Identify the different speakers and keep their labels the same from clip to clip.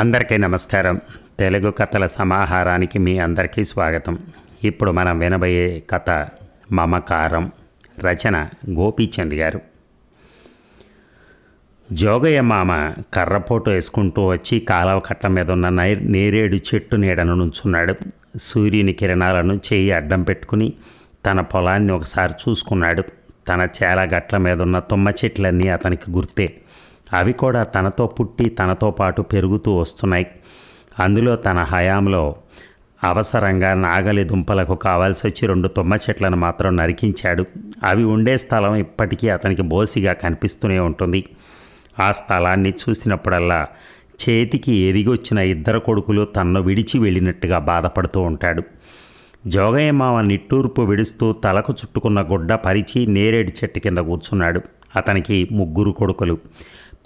Speaker 1: అందరికీ నమస్కారం. తెలుగు కథల సమాహారానికి మీ అందరికీ స్వాగతం. ఇప్పుడు మనం వినబోయే కథ మమకారం. రచన గోపీచంద్ గారు. జోగయ్య మామ కర్రపోటు వేసుకుంటూ వచ్చి కాలవ కట్ట మీద ఉన్న నేరేడు చెట్టు నీడను నుంచున్నాడు. సూర్యుని కిరణాలను చేయి అడ్డం పెట్టుకుని తన పొలాన్ని ఒకసారి చూసుకున్నాడు. తన చేల గట్ల మీద ఉన్న తుమ్మ చెట్లన్నీ అతనికి గుర్తే. అవి కూడా తనతో పుట్టి తనతో పాటు పెరుగుతూ వస్తున్నాయి. అందులో తన హయాంలో అవసరంగా నాగలి దుంపలకు కావాల్సి వచ్చి 2 తుమ్మ చెట్లను మాత్రం నరికించాడు. అవి ఉండే స్థలం ఇప్పటికీ అతనికి బోసిగా కనిపిస్తూనే ఉంటుంది. ఆ స్థలాన్ని చూసినప్పుడల్లా చేతికి ఎదిగొచ్చిన 2 కొడుకులు తన్ను విడిచి వెళ్ళినట్టుగా బాధపడుతూ ఉంటాడు. జోగయ్య మామ నిట్టూర్పు విడుస్తూ తలకు చుట్టుకున్న గుడ్డ పరిచి నేరేడు చెట్టు కింద కూర్చున్నాడు. అతనికి 3 కొడుకులు.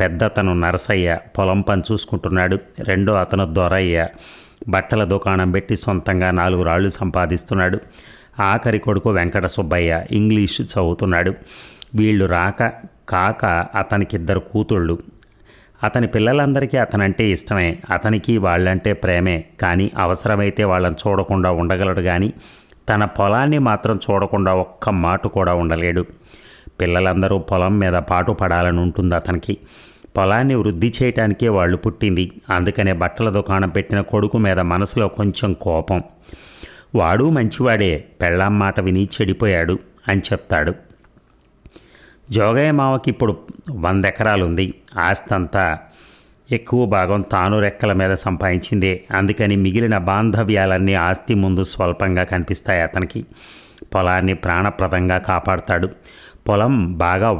Speaker 1: పెద్దతను నరసయ్య పొలం పని చూసుకుంటున్నాడు. రెండో అతను దొరయ్య బట్టల దుకాణం పెట్టి సొంతంగా 4 రాళ్ళు సంపాదిస్తున్నాడు. ఆఖరి కొడుకు వెంకట సుబ్బయ్య ఇంగ్లీషు చదువుతున్నాడు. వీళ్ళు కాక అతనికి 2 కూతుళ్ళు. అతని పిల్లలందరికీ అతనంటే ఇష్టమే. అతనికి వాళ్ళంటే ప్రేమే. కానీ అవసరమైతే వాళ్ళని చూడకుండా ఉండగలడు. కానీ తన పొలాన్ని మాత్రం చూడకుండా ఒక్క మాట కూడా ఉండలేడు. పిల్లలందరూ పొలం మీద పాటు పడాలని ఉంటుంది అతనికి. పొలాన్ని వృద్ధి చేయటానికే వాళ్ళు పుట్టింది. అందుకనే బట్టల దుకాణం పెట్టిన కొడుకు మీద మనసులో కొంచెం కోపం. వాడు మంచివాడే, పెళ్ళాం మాట విని చెడిపోయాడు అని చెప్తాడు. జోగయ్య మావకి ఇప్పుడు 100 ఎకరాలుంది. ఆస్తి అంతా ఎక్కువ భాగం తాను రెక్కల మీద సంపాదించిందే. అందుకని మిగిలిన బాంధవ్యాలన్నీ ఆస్తి ముందు స్వల్పంగా కనిపిస్తాయి అతనికి. పొలాన్ని ప్రాణప్రదంగా కాపాడుతాడు. పొలం బాగా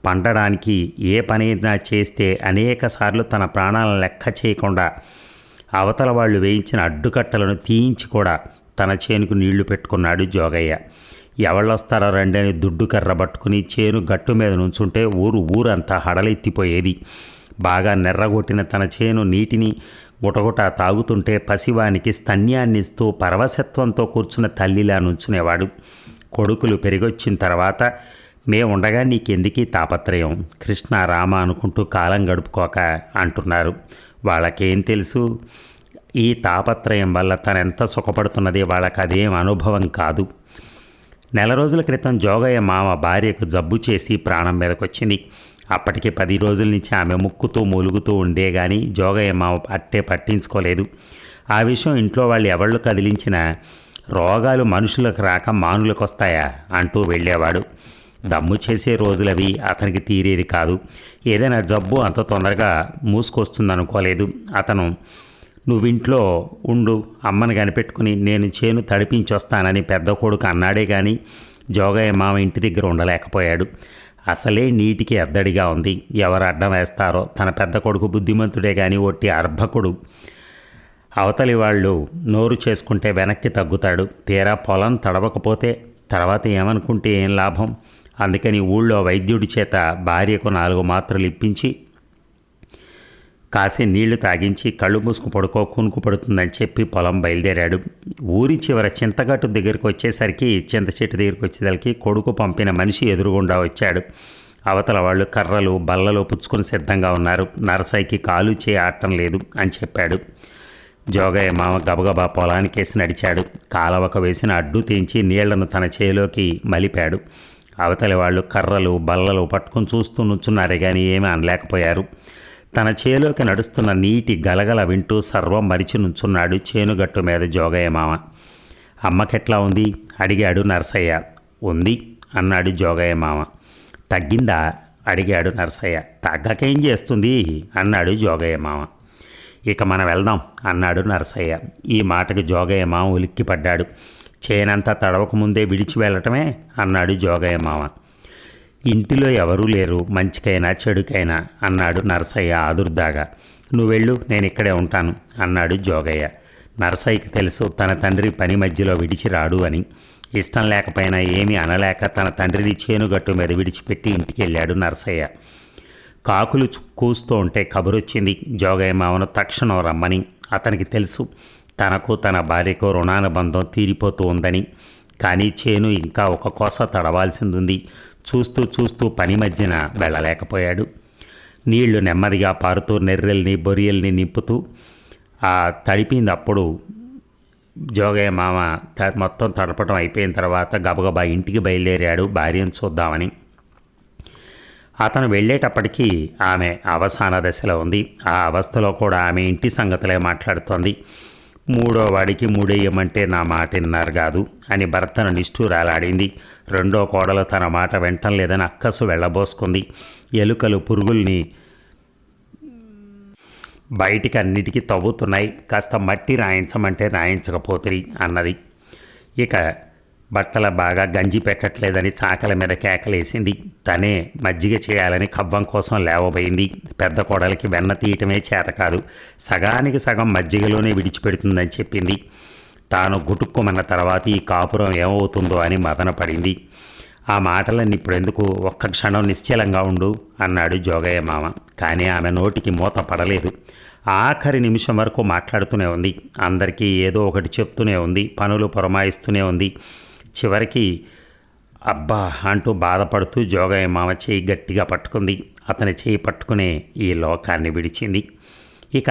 Speaker 1: పండడానికి ఏ పనైనా చేస్తే అనేక సార్లు తన ప్రాణాలను లెక్క చేయకుండా అవతల వాళ్ళు వేయించిన అడ్డుకట్టలను తీయించి కూడా తన చేనుకు నీళ్లు పెట్టుకున్నాడు జోగయ్య. ఎవళ్ళొస్తారో రండని దుడ్డు కర్ర పట్టుకుని చేను గట్టు మీద నుంచుంటే ఊరంతా హడలెత్తిపోయేది. బాగా నెర్రగొట్టిన తన చేను నీటిని గుటగుట తాగుతుంటే పసివానికి స్తన్యాన్నిస్తూ పరవశత్వంతో కూర్చున్న తల్లిలా నుంచునేవాడు. కొడుకులు పెరిగొచ్చిన తర్వాత మేముండగా నీకెందుకీ తాపత్రయం, కృష్ణ రామ అనుకుంటూ కాలం గడుపుకోక అంటున్నారు. వాళ్ళకేం తెలుసు ఈ తాపత్రయం వల్ల తనెంత సుఖపడుతున్నది వాళ్ళకి అదేం అనుభవం కాదు. 4 రోజుల క్రితం జోగయ్య మామ భార్యకు జబ్బు చేసి ప్రాణం మీదకొచ్చింది. అప్పటికి 10 రోజుల నుంచి ఆమె ముక్కుతూ మూలుగుతూ ఉండే కానీ జోగయ్య మామ అట్టే పట్టించుకోలేదు. ఆ విషయం ఇంట్లో వాళ్ళు ఎవళ్ళు కదిలించినా రోగాలు మనుషులకు రాక మానులకు వస్తాయా అంటూ వెళ్ళేవాడు. దమ్ము చేసే రోజులవి అతనికి తీరేది కాదు. ఏదైనా జబ్బు అంత తొందరగా మూసుకొస్తుందనుకోలేదు అతను. నువ్వింట్లో ఉండు, అమ్మని కనిపెట్టుకుని నేను చేను తడిపించొస్తానని పెద్ద కొడుకు అన్నాడే కానీ జోగయ్య మామ ఇంటి దగ్గర ఉండలేకపోయాడు. అసలే నీటికి ఎద్దడిగా ఉంది. ఎవరు అడ్డం వేస్తారో. తన పెద్ద కొడుకు బుద్ధిమంతుడే కానీ ఒట్టి అర్భకుడు. అవతలి వాళ్ళు నోరు చేసుకుంటే వెనక్కి తగ్గుతాడు. తీరా పొలం తడవకపోతే తర్వాత ఏమనుకుంటే ఏం లాభం. అందుకని ఊళ్ళో వైద్యుడి చేత భార్యకు 4 మాత్రలు ఇప్పించి కాసే నీళ్లు తాగించి కళ్ళు మూసుకు పడుకో కునుకు పడుతుందని చెప్పి పొలం బయలుదేరాడు. ఊరి చివర చింతగట్టు దగ్గరికి వచ్చేసరికి చింత చెట్టు దగ్గరికి వచ్చేసరికి కొడుకు పంపిన మనిషి ఎదురుగుండా వచ్చాడు. అవతల వాళ్ళు కర్రలు బల్లలు పుచ్చుకొని సిద్ధంగా ఉన్నారు. నరసయ్యకి కాలు ఆడటం లేదు అని చెప్పాడు. జోగయ్య మామ గబగబా పొలానికేసి నడిచాడు. కాలవక వేసిన అడ్డు తెంచి నీళ్లను తన చేలోకి మలిపాడు. అవతలి వాళ్ళు కర్రలు బల్లలు పట్టుకుని చూస్తూ నుంచున్నారే కానీ ఏమీ అనలేకపోయారు. తన చేలోకి నడుస్తున్న నీటి గలగల వింటూ సర్వం మరిచి నుంచున్నాడు చేనుగట్టు మీద జోగయ్య మామ. అమ్మకెట్లా ఉంది అడిగాడు నరసయ్య. ఉంది అన్నాడు జోగయ్య మామ. తగ్గిందా అడిగాడు నరసయ్య. తగ్గకేం చేస్తుంది అన్నాడు జోగయ్య మామ. ఇక మనం వెళ్దాం అన్నాడు నరసయ్య. ఈ మాటకి జోగయ్య మామ ఉలిక్కిపడ్డాడు. చేనంతా తడవకముందే విడిచి వెళ్ళటమే అన్నాడు జోగయ్య మామ. ఇంటిలో ఎవరూ లేరు, మంచికైనా చెడుకైనా అన్నాడు నరసయ్య ఆదుర్దాగా. నువ్వెళ్ళు, నేను ఇక్కడే ఉంటాను అన్నాడు జోగయ్య. నరసయ్యకి తెలుసు తన తండ్రి పని మధ్యలో విడిచి రాడు అని. ఇష్టం లేకపోయినా ఏమీ అనలేక తన తండ్రిని చేనుగట్టు మీద విడిచిపెట్టి ఇంటికి వెళ్ళాడు నరసయ్య. కాకులు కూస్తూ ఉంటే కబురొచ్చింది జోగయ్య మామను తక్షణం రమ్మని. అతనికి తెలుసు తనకు తన భార్యకు రుణానుబంధం తీరిపోతూ ఉందని. కానీ చేను ఇంకా ఒక కోస తడవాల్సింది ఉంది. చూస్తూ పని మధ్యన వెళ్ళలేకపోయాడు. నీళ్లు నెమ్మదిగా పారుతూ నెర్రెల్ని బొరియల్ని నింపుతూ ఆ తడిపింది. అప్పుడు జోగయ్య మామ మొత్తం తడపడం అయిపోయిన తర్వాత గబగబా ఇంటికి బయలుదేరాడు భార్యను చూద్దామని. అతను వెళ్ళేటప్పటికీ ఆమె అవసాన దశలో ఉంది. ఆ అవస్థలో కూడా ఆమె ఇంటి సంగతులే మాట్లాడుతోంది. మూడో వాడికి మూడేయమంటే నా మాట విన్నారు కాదు అని భర్తను నిష్ఠూరాలాడింది. రెండో కోడలు తన మాట వింటం లేదని అక్కసు వెళ్ళబోసుకుంది. ఎలుకలు పురుగుల్ని బయటికి అన్నిటికీ తవ్వుతున్నాయి, కాస్త మట్టి రాయించమంటే రాయించకపోతుంది అన్నది. ఇక బట్టల బాగా గంజి పెట్టట్లేదని చాకల మీద కేకలేసింది. తనే మజ్జిగ చేయాలని కవ్వం కోసం లేవబోయింది. పెద్ద కోడలికి వెన్న తీయటమే చేత కాదు, సగానికి సగం మజ్జిగలోనే విడిచిపెడుతుందని చెప్పింది. తాను గుటుక్కుమన్న తర్వాత ఈ కాపురం ఏమవుతుందో అని మదనపడింది. ఆ మాటలన్నీ ఇప్పుడెందుకు, ఒక్క క్షణం నిశ్చలంగా ఉండు అన్నాడు జోగయ్య మామ. కానీ ఆమె నోటికి మూత పడలేదు. ఆఖరి నిమిషం వరకు మాట్లాడుతూనే ఉంది. అందరికీ ఏదో ఒకటి చెప్తూనే ఉంది, పనులు పురమాయిస్తూనే ఉంది. చివరికి అబ్బా అంటూ బాధపడుతూ జోగయ్య మామ చేయి గట్టిగా పట్టుకుంది. అతని చేయి పట్టుకునే ఈ లోకాన్ని విడిచింది. ఇక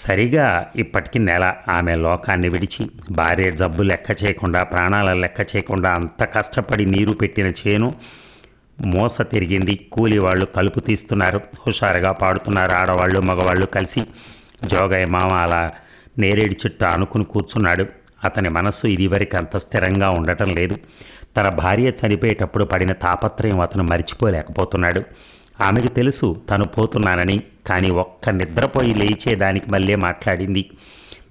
Speaker 1: సరిగా ఇప్పటికి నెల ఆమె లోకాన్ని విడిచి భార్య జబ్బు లెక్క చేయకుండా, ప్రాణాల లెక్క చేయకుండా అంత కష్టపడి నీరు పెట్టిన చేను మోస తిరిగింది. కూలి వాళ్ళు కలుపు తీస్తున్నారు, హుషారుగా పాడుతున్నారు ఆడవాళ్ళు మగవాళ్ళు కలిసి. జోగయ్య మామ అలా నేరేడు చెట్టు ఆనుకుని కూర్చున్నాడు. అతని మనస్సు ఇదివరకు అంత స్థిరంగా ఉండటం లేదు. తన భార్య చనిపోయేటప్పుడు పడిన తాపత్రయం అతను మరిచిపోలేకపోతున్నాడు. ఆమెకు తెలుసు తను పోతున్నానని, కానీ ఒక్క నిద్రపోయి లేచేదానికి మళ్ళీ మాట్లాడింది.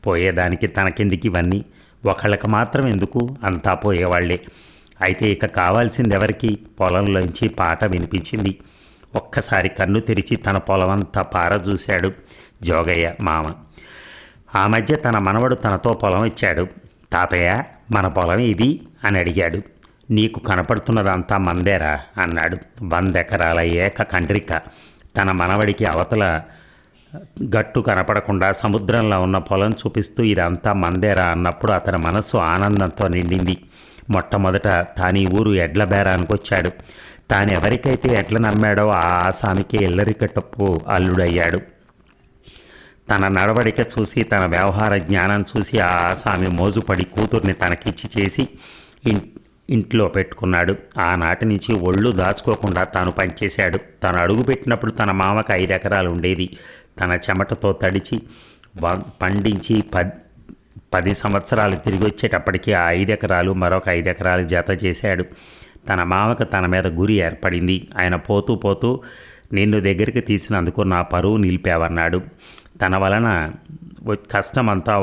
Speaker 1: పోయేదానికి తనకెందుకు ఇవన్నీ, ఒకళ్ళకి మాత్రం ఎందుకు, అంతా పోయేవాళ్లే. అయితే ఇక కావాల్సింది ఎవరికి? పొలంలోంచి పాట వినిపించింది. ఒక్కసారి కన్ను తెరిచి తన పొలమంతా పారజూశాడు జోగయ్య మామ. ఆ మధ్య తన మనవడు తనతో పొలం ఇచ్చాడు. తాతయ్య, మన పొలం ఇది అని అడిగాడు. నీకు కనపడుతున్నదంతా మందేరా అన్నాడు. 100 ఎకరాల ఏక కండ్రిక. తన మనవడికి అవతల గట్టు కనపడకుండా సముద్రంలో ఉన్న పొలం చూపిస్తూ ఇదంతా మందేరా అన్నప్పుడు అతని మనస్సు ఆనందంతో నిండింది. మొట్టమొదట తాను ఈ ఊరు ఎడ్ల బేరానికి వచ్చాడు. తాను ఎవరికైతే ఎడ్ల నమ్మాడో ఆ ఆసామికి ఎల్లరికట్టపు అల్లుడయ్యాడు. తన నడవడిక చూసి, తన వ్యవహార జ్ఞానం చూసి ఆ ఆసామి మోజుపడి కూతుర్ని తనకిచ్చి చేసి ఇంట్లో పెట్టుకున్నాడు. ఆనాటి నుంచి ఒళ్ళు దాచుకోకుండా తాను పనిచేశాడు. తను అడుగుపెట్టినప్పుడు తన మామకు 5 ఎకరాలు ఉండేది. తన చెమటతో తడిచి పండించి 10 సంవత్సరాలు తిరిగి వచ్చేటప్పటికి ఆ 5 ఎకరాలు మరొక 5 ఎకరాలు జత చేశాడు. తన మామకు తన మీద గురి ఏర్పడింది. ఆయన పోతూ పోతూ నిన్ను దగ్గరికి తీసినందుకు నా పరువు నిలిపావన్నాడు. తన వలన కష్టమంతా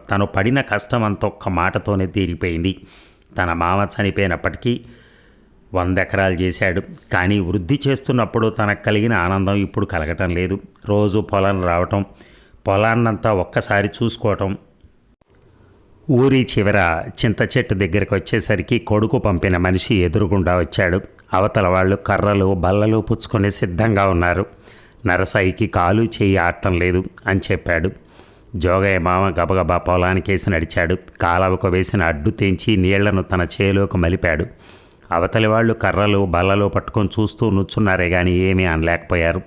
Speaker 1: తను పడిన కష్టమంతా ఒక్క మాటతోనే తీరిపోయింది. తన మామ చనిపోయినప్పటికీ 100 ఎకరాలు చేశాడు. కానీ వృద్ధి చేస్తున్నప్పుడు తనకు కలిగిన ఆనందం ఇప్పుడు కలగటం లేదు. రోజు పొలం రావటం, పొలాన్నంతా ఒక్కసారి చూసుకోవటం. ఊరి చివర చింత చెట్టు దగ్గరికి వచ్చేసరికి కొడుకు పంపిన మనిషి ఎదురుగుండా వచ్చాడు. అవతల వాళ్ళు కర్రలు బల్లలు పుచ్చుకొని సిద్ధంగా ఉన్నారు. నరసాయికి కాలు చేయి ఆడటం లేదు అని చెప్పాడు. జోగయ్య మామ గబగబా పొలానికేసి నడిచాడు. కాలవకు వేసిన అడ్డు తెంచి నీళ్లను తన చేలోకి మలిపాడు. అవతలి వాళ్ళు కర్రలు బల్లలో పట్టుకొని చూస్తూ నుంచున్నారే కానీ ఏమీ అనలేకపోయారు.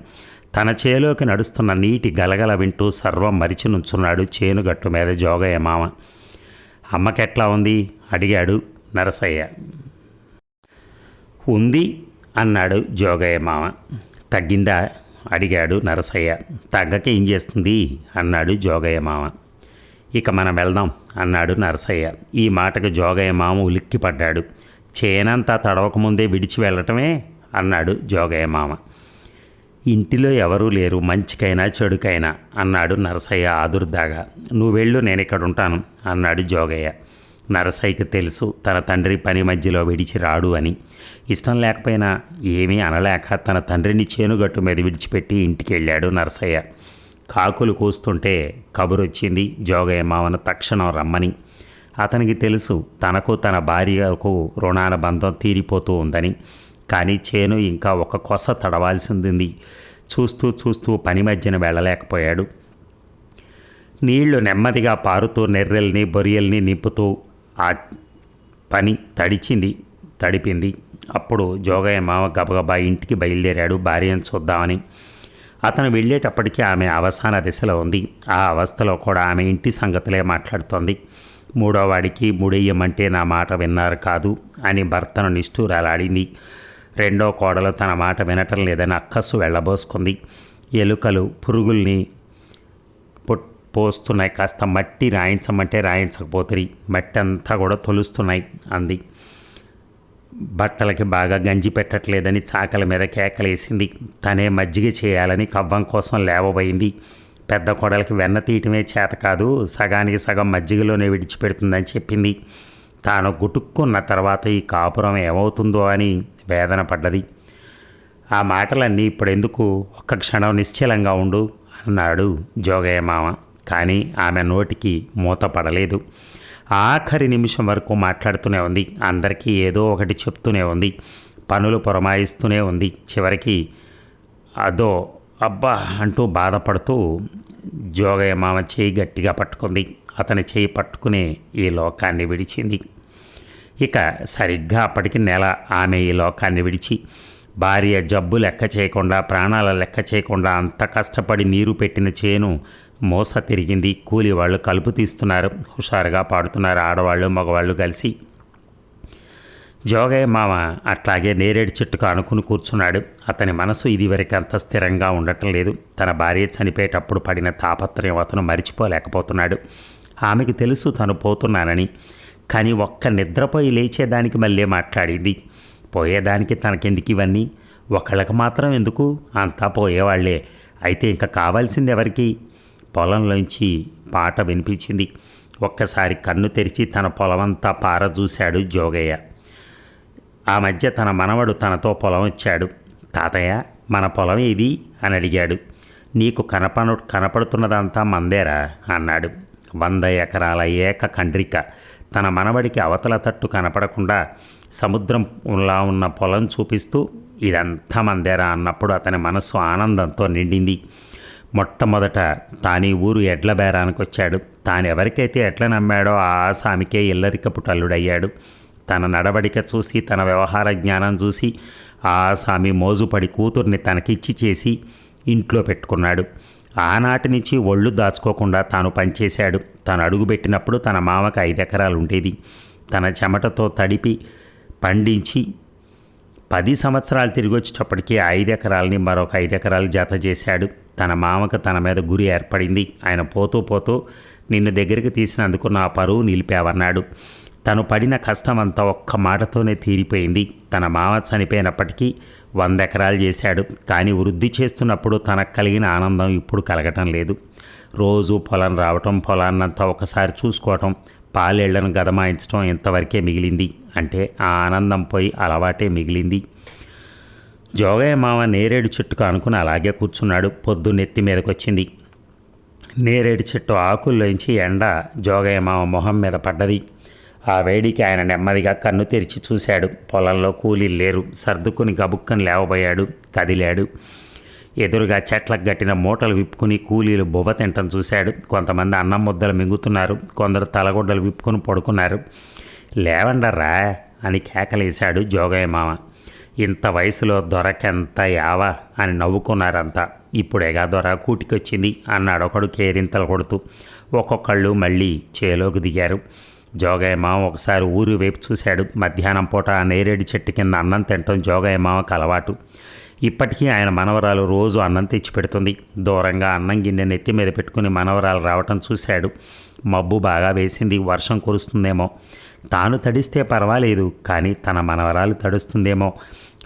Speaker 1: తన చేలోకి నడుస్తున్న నీటి గలగల వింటూ సర్వం మరిచి నుంచున్నాడు చేనుగట్టు మీద జోగయ్య మామ. అమ్మకెట్లా ఉంది అడిగాడు నరసయ్య. ఉంది అన్నాడు జోగయ్య మామ. తగ్గిందా అడిగాడు నరసయ్య. తగ్గక ఏం చేస్తుంది అన్నాడు జోగయ్య మామ. ఇక మనం వెళ్దాం అన్నాడు నరసయ్య. ఈ మాటకు జోగయ్య మామ ఉలిక్కిపడ్డాడు. చేనంతా తడవకముందే విడిచి వెళ్ళటమే అన్నాడు జోగయ్య మామ. ఇంటిలో ఎవరూ లేరు, మంచికైనా చెడుకైనా అన్నాడు నరసయ్య ఆదుర్దాగా. నువ్వు వెళ్ళు, నేను ఇక్కడ ఉంటాను అన్నాడు జోగయ్య. నరసయ్యకి తెలుసు తన తండ్రి పని మధ్యలో విడిచి రాడు అని. ఇష్టం లేకపోయినా ఏమీ అనలేక తన తండ్రిని చేనుగట్టు మీద విడిచిపెట్టి ఇంటికి వెళ్ళాడు నరసయ్య. కాకులు కూస్తుంటే కబురొచ్చింది జోగయ్య మామను తక్షణం రమ్మని. అతనికి తెలుసు తనకు తన భార్యకు రుణాన బంధం తీరిపోతూ ఉందని. కానీ చేను ఇంకా ఒక కొస తడవాల్సి ఉంది. చూస్తూ చూస్తూ పని మధ్యన వెళ్ళలేకపోయాడు. నీళ్లు నెమ్మదిగా పారుతూ నెర్రెల్ని బొరియల్ని నింపుతూ ఆ పని తడిపింది. అప్పుడు జోగయ్య మామ గబగబా ఇంటికి బయలుదేరాడు భార్యను చూద్దామని. అతను వెళ్ళేటప్పటికీ ఆమె అవసాన దిశలో ఉంది. ఆ అవస్థలో కూడా ఆమె ఇంటి సంగతులే మాట్లాడుతోంది. మూడోవాడికి ముడెయ్యమంటే నా మాట విన్నారు కాదు అని భర్తను నిష్ఠూరాలాడింది. రెండో కోడలు తన మాట వినటం లేదని అక్కస్సు వెళ్ళబోసుకుంది. ఎలుకలు పురుగుల్ని పోస్తున్నాయి, కాస్త మట్టి రాయించమంటే రాయించకపోతుంది, మట్టి అంతా కూడా తొలుస్తున్నాయి అంది. బట్టలకి బాగా గంజి పెట్టట్లేదని చాకల మీద కేకలేసింది. తనే మజ్జిగ చేయాలని కవ్వం కోసం లేవబోయింది. పెద్ద కోడలికి వెన్న తీయటమే చేత కాదు, సగానికి సగం మజ్జిగలోనే విడిచిపెడుతుందని చెప్పింది. తాను గుటుక్కున్న తర్వాత ఈ కాపురం ఏమవుతుందో అని వేదన పడ్డది. ఆ మాటలన్నీ ఇప్పుడెందుకు, ఒక్క క్షణం నిశ్చలంగా ఉండు అన్నాడు జోగయ్య మామ. కానీ ఆమె నోటికి మూత పడలేదు. ఆఖరి నిమిషం వరకు మాట్లాడుతూనే ఉంది. అందరికీ ఏదో ఒకటి చెప్తూనే ఉంది. పనులు పురమాయిస్తూనే ఉంది. చివరికి అదో అబ్బా అంటూ బాధపడుతూ జోగయ్య మామ చేయి గట్టిగా పట్టుకుంది. అతని చేయి పట్టుకునే ఈ లోకాన్ని విడిచింది. ఇక సరిగ్గా అప్పటికి నెల ఆమె ఈ లోకాన్ని విడిచి, భార్య జబ్బు లెక్క చేయకుండా, ప్రాణాల లెక్క చేయకుండా అంత కష్టపడి నీరు పెట్టిన చేను మోస తిరిగింది. కూలి వాళ్ళు కలుపు తీస్తున్నారు, హుషారుగా పాడుతున్నారు ఆడవాళ్ళు మగవాళ్ళు కలిసి. జోగయ్య మామ అట్లాగే నేరేడు చెట్టుకు అనుకుని కూర్చున్నాడు. అతని మనసు ఇదివరకు అంత స్థిరంగా ఉండటం లేదు. తన భార్య చనిపోయేటప్పుడు పడిన తాపత్రయం అతను మరిచిపోలేకపోతున్నాడు. ఆమెకి తెలుసు తను పోతున్నానని. కానీ ఒక్క నిద్రపోయి లేచేదానికి మళ్ళీ మాట్లాడింది. పోయేదానికి తనకెందుకు ఇవన్నీ, ఒకళ్ళకి మాత్రం ఎందుకు, అంతా పోయేవాళ్లే. అయితే ఇంకా కావాల్సింది ఎవరికి? పొలంలోంచి పాట వినిపించింది. ఒక్కసారి కన్ను తెరిచి తన పొలమంతా పార చూశాడు జోగయ్య. ఆ మధ్య తన మనవడు తనతో పొలం వచ్చాడు. తాతయ్య, మన పొలం ఇది అని అడిగాడు. నీకు కనపడుతున్నదంతా మందేరా అన్నాడు. 100 ఎకరాల ఏక కండ్రిక. తన మనవడికి అవతల తట్టు కనపడకుండా సముద్రంలా ఉన్న పొలం చూపిస్తూ ఇదంతా మందేరా అన్నప్పుడు అతని మనస్సు ఆనందంతో నిండింది. మొట్టమొదట తానీ ఊరు ఎడ్ల బేరానికి వచ్చాడు. తాను ఎవరికైతే ఎట్ల నమ్మాడో ఆ ఆసామికే ఇల్లరికపు టల్లుడయ్యాడు. తన నడవడిక చూసి, తన వ్యవహార జ్ఞానం చూసి ఆ ఆసామి మోజుపడి కూతుర్ని తనకిచ్చి చేసి ఇంట్లో పెట్టుకున్నాడు. ఆనాటి నుంచి ఒళ్ళు దాచుకోకుండా తాను పనిచేశాడు. తాను అడుగుపెట్టినప్పుడు తన మామకు 5 ఎకరాలు ఉండేది. తన చెమటతో తడిపి పండించి 10 సంవత్సరాలు తిరిగి వచ్చేటప్పటికీ 5 ఎకరాలని మరొక 5 ఎకరాలు జత చేశాడు. తన మామకు తన మీద గురి ఏర్పడింది. ఆయన పోతూ పోతూ నిన్ను దగ్గరికి తీసినందుకు నా పరువు నిలిపావన్నాడు. తను పడిన కష్టం అంతా ఒక్క మాటతోనే తీరిపోయింది. తన మామ చనిపోయినప్పటికీ 100 ఎకరాలు చేశాడు. కానీ వృద్ధి చేస్తున్నప్పుడు తనకు కలిగిన ఆనందం ఇప్పుడు కలగటం లేదు. రోజు పొలం రావటం, పొలాన్నంతా ఒకసారి చూసుకోవటం, పాలేళ్లను గదమాయించడం ఇంతవరకే మిగిలింది. అంటే ఆ ఆనందం పోయి అలవాటే మిగిలింది. జోగయ్య మామ నేరేడు చెట్టుకు అనుకుని అలాగే కూర్చున్నాడు. పొద్దు నెత్తి మీదకొచ్చింది. నేరేడు చెట్టు ఆకుల్లోంచి ఎండ జోగయ్య మామ మొహం మీద పడ్డది. ఆ వేడికి ఆయన నెమ్మదిగా కన్ను తెరిచి చూశాడు. పొలంలో కూలీలు లేరు. సర్దుకుని గబుక్కని లేవబోయాడు. కదిలాడు. ఎదురుగా చెట్లకు గట్టిన మూటలు విప్పుకుని కూలీలు బువ్వ తింటం చూశాడు. కొంతమంది అన్నం ముద్దలు మింగుతున్నారు. కొందరు తలగొడ్డలు విప్పుకొని పడుకున్నారు. లేవండర్రా అని కేకలేశాడు జోగయ్య మామ. ఇంత వయసులో దొరకెంత యావా అని నవ్వుకున్నారంతా. ఇప్పుడేగా దొర కూటికొచ్చింది అన్నాడు ఒకడు కేరింతలు కొడుతూ. ఒక్కొక్కళ్ళు మళ్ళీ చేలోకి దిగారు. జోగయ్య మామ ఒకసారి ఊరు వైపు చూశాడు. మధ్యాహ్నం పూట ఆ నేరేడు చెట్టు కింద అన్నం తినటం జోగయ్య మామకు అలవాటు. ఇప్పటికీ ఆయన మనవరాలు రోజు అన్నం తెచ్చిపెడుతుంది. దూరంగా అన్నం గిన్నె నెత్తి మీద పెట్టుకుని మనవరాలు రావటం చూశాడు. మబ్బు బాగా వేసింది. వర్షం కురుస్తుందేమో. తాను తడిస్తే పర్వాలేదు, కానీ తన మనవరాలు తడుస్తుందేమో.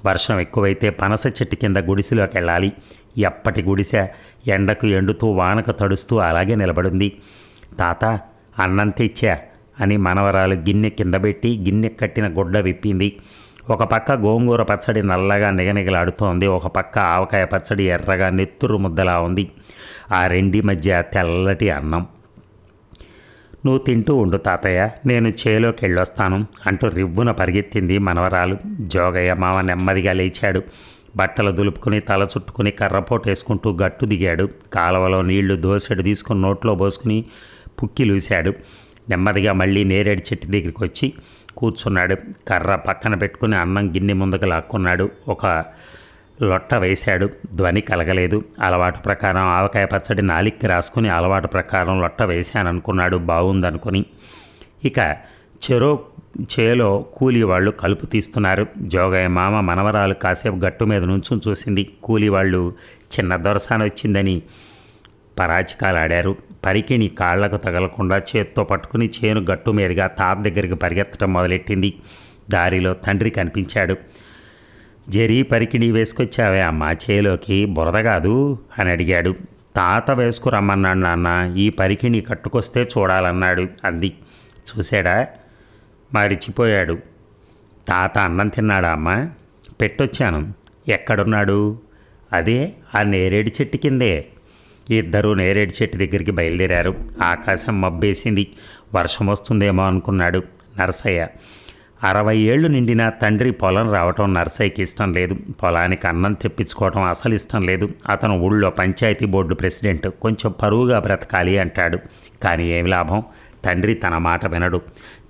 Speaker 1: వర్షం ఎక్కువైతే పనస చెట్టు కింద గుడిసెలోకి వెళ్ళాలి. ఎప్పటి గుడిసె ఎండకు ఎండుతూ వానకు తడుస్తూ అలాగే నిలబడింది. తాత, అన్నం తెచ్చా అని మనవరాలు గిన్నె కింద పెట్టి గిన్నె కట్టిన గుడ్డ విప్పింది. ఒక పక్క గోంగూర పచ్చడి నల్లగా నిగనిగలాడుతోంది. ఒక పక్క ఆవకాయ పచ్చడి ఎర్రగా నెత్తురు ముద్దలా ఉంది. ఆ రెండి మధ్య తెల్లటి అన్నం. నువ్వు తింటూ ఉండు తాతయ్య, నేను చేలోకి వెళ్ళొస్తాను అంటూ రివ్వున పరిగెత్తింది మనవరాలు. జోగయ్య మామ నెమ్మదిగా లేచాడు. బట్టలు దులుపుకుని తల చుట్టుకుని కర్రపోటు వేసుకుంటూ గట్టు దిగాడు. కాలువలో నీళ్లు దోసెడు తీసుకుని నోట్లో పోసుకుని పుక్కిలూశాడు. నెమ్మదిగా మళ్ళీ నేరేడు చెట్టు దగ్గరికి వచ్చి కూర్చున్నాడు. కర్ర పక్కన పెట్టుకుని అన్నం గిన్నె ముందుకు లాక్కున్నాడు. ఒక లొట్ట వేశాడు. ధ్వని కలగలేదు. అలవాటు ప్రకారం ఆవకాయ పచ్చడి నాలిక్కి రాసుకుని అలవాటు ప్రకారం లొట్ట వేశాననుకున్నాడు బాగుందనుకుని. ఇక చేలో కూలీ వాళ్ళు కలుపు తీస్తున్నారు. జోగయ్య మామ మనవరాలు కాసేపు గట్టు మీద నుంచుని చూసింది. కూలీ వాళ్ళు చిన్న దొరసాన వచ్చిందని పరాచికాలు ఆడారు. పరికిణి కాళ్లకు తగలకుండా చేత్తో పట్టుకుని చేను గట్టు మీదుగా తాత దగ్గరికి పరిగెత్తడం మొదలెట్టింది. దారిలో తండ్రి కనిపించాడు. జరీ పరికిణి వేసుకొచ్చావే అమ్మ చేలోకి, బురద కాదు అని అడిగాడు. తాత వేసుకురమ్మన్నాడు నాన్న, ఈ పరికిణి కట్టుకొస్తే చూడాలన్నాడు అంది. చూశాడా, మరిచిపోయాడు. తాత అన్నం తిన్నాడా అమ్మ? పెట్టొచ్చాను. ఎక్కడున్నాడు? అదే ఆ నేరేడు చెట్టు కిందే. ఇద్దరూ నేరేడు చెట్టు దగ్గరికి బయలుదేరారు. ఆకాశం మబ్బేసింది. వర్షం వస్తుందేమో అనుకున్నాడు నరసయ్య. 60 ఏళ్ళు నిండిన తండ్రి పొలం రావటం నరసయ్యకి ఇష్టం లేదు. పొలానికి అన్నం తెప్పించుకోవటం అసలు ఇష్టం లేదు. అతను ఊళ్ళో పంచాయతీ బోర్డు ప్రెసిడెంట్, కొంచెం పరువుగా బ్రతకాలి అంటాడు. కానీ ఏమి లాభం, తండ్రి తన మాట వినడు.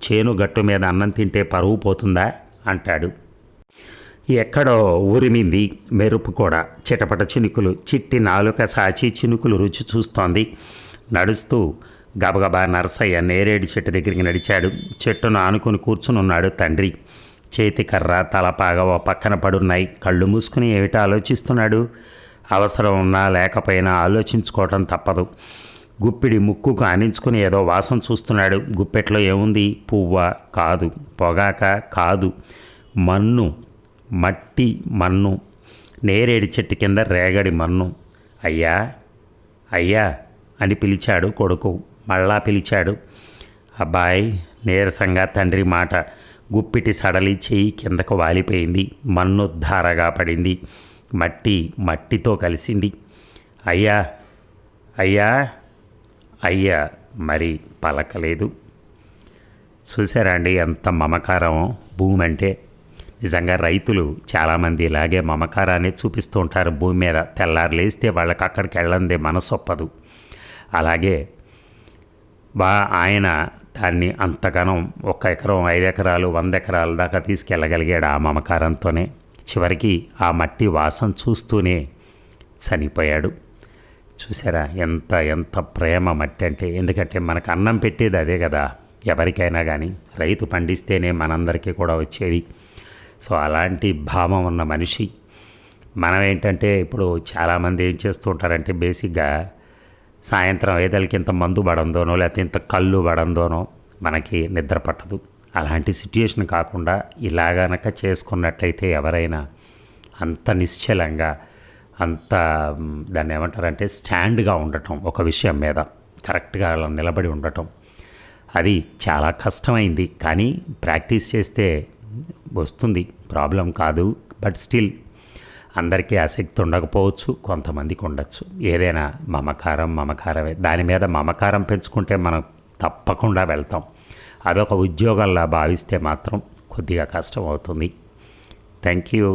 Speaker 1: చేను గట్టు మీద అన్నం తింటే పరువు పోతుందా అంటాడు. ఎక్కడో ఊరిమింది మెరుపు కూడా. చిటపట చినుకులు. చిట్టి నాలుక సాచి చినుకులు రుచి చూస్తోంది. నడుస్తూ గబగబా నరసయ్య నేరేడు చెట్టు దగ్గరికి నడిచాడు. చెట్టును ఆనుకుని కూర్చునున్నాడు తండ్రి. చేతి కర్ర తలపాగా ఓ పక్కన పడున్నాయి. కళ్ళు మూసుకుని ఏమిటో ఆలోచిస్తున్నాడు. అవసరం ఉన్నా లేకపోయినా ఆలోచించుకోవటం తప్పదు. గుప్పిడి ముక్కుకు ఆనించుకుని ఏదో వాసన చూస్తున్నాడు. గుప్పెట్లో ఏముంది? పువ్వ కాదు, పొగాక కాదు, మన్ను, మట్టి మన్ను, నేరేడు చెట్టు కింద రేగడి మన్ను. అయ్యా అయ్యా అని పిలిచాడు కొడుకు. మళ్ళా పిలిచాడు. అబ్బాయి నీరసంగా తండ్రి మాట. గుప్పిటి సడలి చెయ్యి కిందకు వాలిపోయింది. మన్ను ధారగా పడింది. మట్టితో కలిసింది. అయ్యా అయ్యా అయ్యా మరి పలకలేదు. చూసారా అండి ఎంత మమకారం భూమి అంటే. నిజంగా రైతులు చాలామంది ఇలాగే మమకారాన్ని చూపిస్తూ ఉంటారు భూమి మీద. తెల్లారు లేస్తే వాళ్ళకి అక్కడికి వెళ్ళందే మనసొప్పదు. అలాగే ఆయన దాన్ని అంతగానం 1 ఎకరం 5 ఎకరాలు 100 ఎకరాల దాకా తీసుకెళ్ళగలిగాడు ఆ మమకారంతోనే. చివరికి ఆ మట్టి వాసన చూస్తూనే చనిపోయాడు. చూసారా ఎంత ఎంత ప్రేమ మట్టి అంటే. ఎందుకంటే మనకు అన్నం పెట్టేది అదే కదా ఎవరికైనా కానీ. రైతు పండిస్తేనే మనందరికీ కూడా వచ్చేది. సో అలాంటి భావం ఉన్న మనిషి. మనం ఏంటంటే ఇప్పుడు చాలామంది ఏం చేస్తూ ఉంటారంటే బేసిక్గా సాయంత్రం ఏదలకి ఇంత మందు పడందోనో లేకపోతే ఇంత కళ్ళు పడందోనో మనకి నిద్ర పట్టదు. అలాంటి సిట్యుయేషన్ కాకుండా ఇలాగనక చేసుకున్నట్టయితే ఎవరైనా అంత నిశ్చలంగా అంత దాన్ని ఏమంటారంటే స్టాండ్గా ఉండటం, ఒక విషయం మీద కరెక్ట్గా అలా నిలబడి ఉండటం, అది చాలా కష్టమైంది. కానీ ప్రాక్టీస్ చేస్తే వస్తుంది, ప్రాబ్లం కాదు. బట్ స్టిల్ అందరికీ ఆసక్తి ఉండకపోవచ్చు, కొంతమందికి ఉండొచ్చు. ఏదైనా మమకారమే. దాని మీద మమకారం పెంచుకుంటే మనం తప్పకుండా వెళ్తాం. అదొక ఉద్యోగంలా భావిస్తే మాత్రం కొద్దిగా కష్టం అవుతుంది. Thank you.